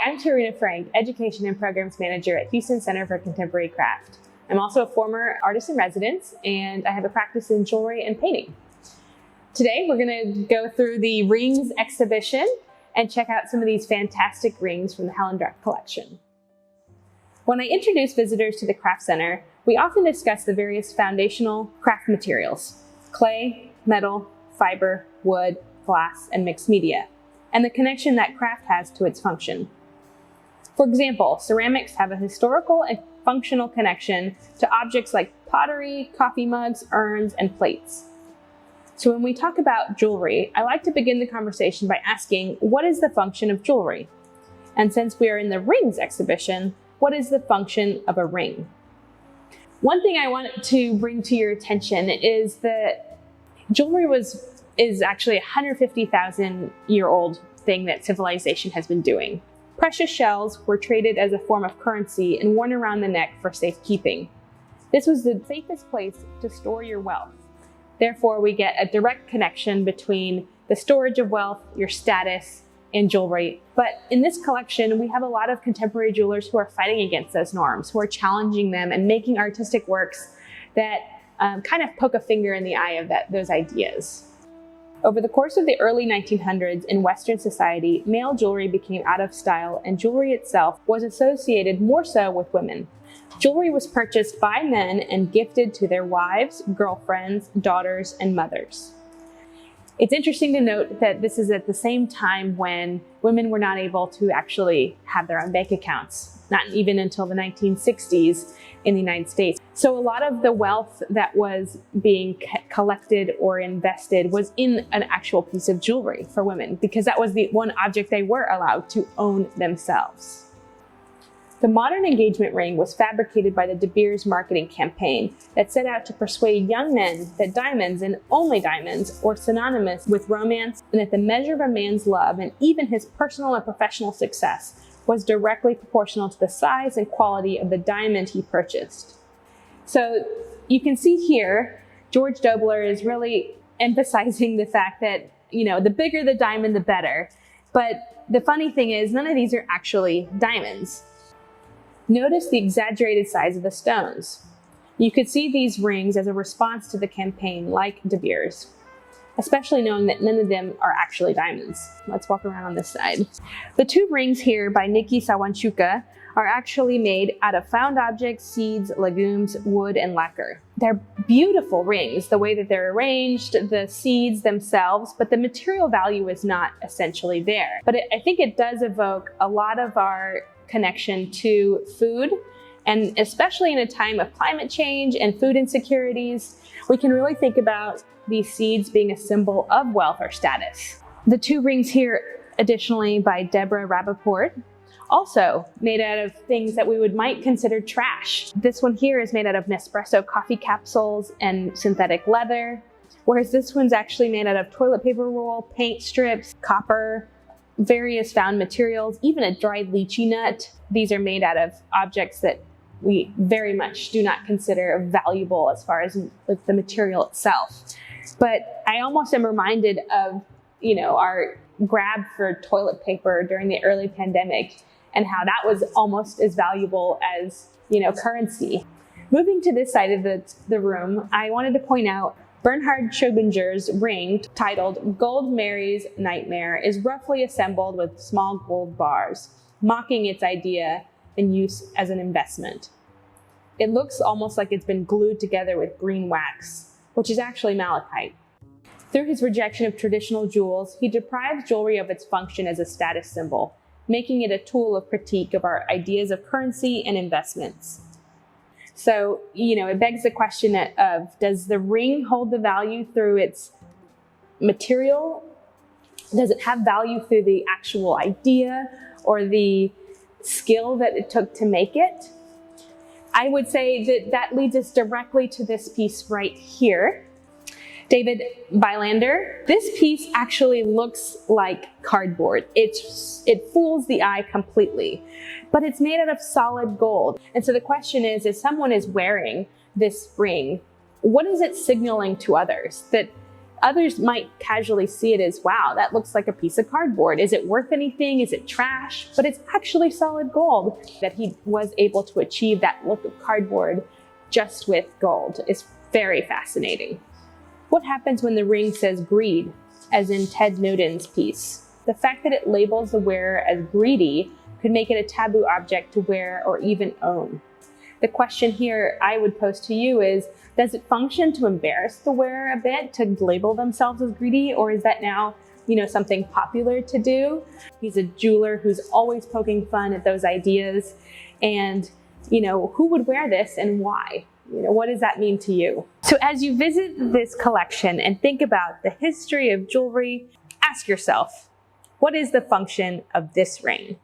I'm Tarina Frank, Education and Programs Manager at Houston Center for Contemporary Craft. I'm also a former artist in residence, and I have a practice in jewelry and painting. Today, we're going to go through the rings exhibition and check out some of these fantastic rings from the Helen Druck collection. When I introduce visitors to the Craft Center, we often discuss the various foundational craft materials: clay, metal, fiber, wood, glass, and mixed media, and the connection that craft has to its function. For example, ceramics have a historical and functional connection to objects like pottery, coffee mugs, urns, and plates. So when we talk about jewelry, I like to begin the conversation by asking, what is the function of jewelry? And since we are in the rings exhibition, what is the function of a ring? One thing I want to bring to your attention is that jewelry is actually a 150,000-year-old thing that civilization has been doing. Precious shells were traded as a form of currency and worn around the neck for safekeeping. This was the safest place to store your wealth. Therefore, we get a direct connection between the storage of wealth, your status, and jewelry. But in this collection, we have a lot of contemporary jewelers who are fighting against those norms, who are challenging them and making artistic works that kind of poke a finger in the eye of those ideas. Over the course of the early 1900s in Western society, male jewelry became out of style, and jewelry itself was associated more so with women. Jewelry was purchased by men and gifted to their wives, girlfriends, daughters, and mothers. It's interesting to note that this is at the same time when women were not able to actually have their own bank accounts, not even until the 1960s in the United States. So a lot of the wealth that was being collected or invested was in an actual piece of jewelry for women, because that was the one object they were allowed to own themselves. The modern engagement ring was fabricated by the De Beers marketing campaign that set out to persuade young men that diamonds, and only diamonds, were synonymous with romance, and that the measure of a man's love and even his personal and professional success was directly proportional to the size and quality of the diamond he purchased. So you can see here, George Dobler is really emphasizing the fact that, the bigger the diamond, the better. But the funny thing is, none of these are actually diamonds. Notice the exaggerated size of the stones. You could see these rings as a response to the campaign, like De Beers, especially knowing that none of them are actually diamonds. Let's walk around on this side. The two rings here by Nikki Sawanchuka are actually made out of found objects, seeds, legumes, wood, and lacquer. They're beautiful rings, the way that they're arranged, the seeds themselves, but the material value is not essentially there. But I think it does evoke a lot of our connection to food, and especially in a time of climate change and food insecurities, we can really think about these seeds being a symbol of wealth or status. The two rings here, additionally by Deborah Rappaport, also made out of things that we might consider trash. This one here is made out of Nespresso coffee capsules and synthetic leather, whereas this one's actually made out of toilet paper roll, paint strips, copper, various found materials, even a dried lychee nut. These are made out of objects that we very much do not consider valuable as far as the material itself. But I almost am reminded of, our grab for toilet paper during the early pandemic and how that was almost as valuable as, currency. Moving to this side of the room, I wanted to point out Bernhard Schobinger's ring, titled Gold Mary's Nightmare, is roughly assembled with small gold bars, mocking its idea and use as an investment. It looks almost like it's been glued together with green wax, which is actually malachite. Through his rejection of traditional jewels, he deprives jewelry of its function as a status symbol, making it a tool of critique of our ideas of currency and investments. So, it begs the question of, does the ring hold the value through its material? Does it have value through the actual idea or the skill that it took to make it? I would say that leads us directly to this piece right here. David Bylander. This piece actually looks like cardboard. It fools the eye completely, but it's made out of solid gold. And so the question is, if someone is wearing this ring, what is it signaling to others? That Others might casually see it as, wow, that looks like a piece of cardboard. Is it worth anything? Is it trash? But it's actually solid gold. That he was able to achieve that look of cardboard just with gold is very fascinating. What happens when the ring says greed, as in Ted Nugent's piece? The fact that it labels the wearer as greedy could make it a taboo object to wear or even own. The question here I would pose to you is, does it function to embarrass the wearer a bit, to label themselves as greedy, or is that now, something popular to do? He's a jeweler who's always poking fun at those ideas. And, who would wear this and why? What does that mean to you? So as you visit this collection and think about the history of jewelry, ask yourself, what is the function of this ring?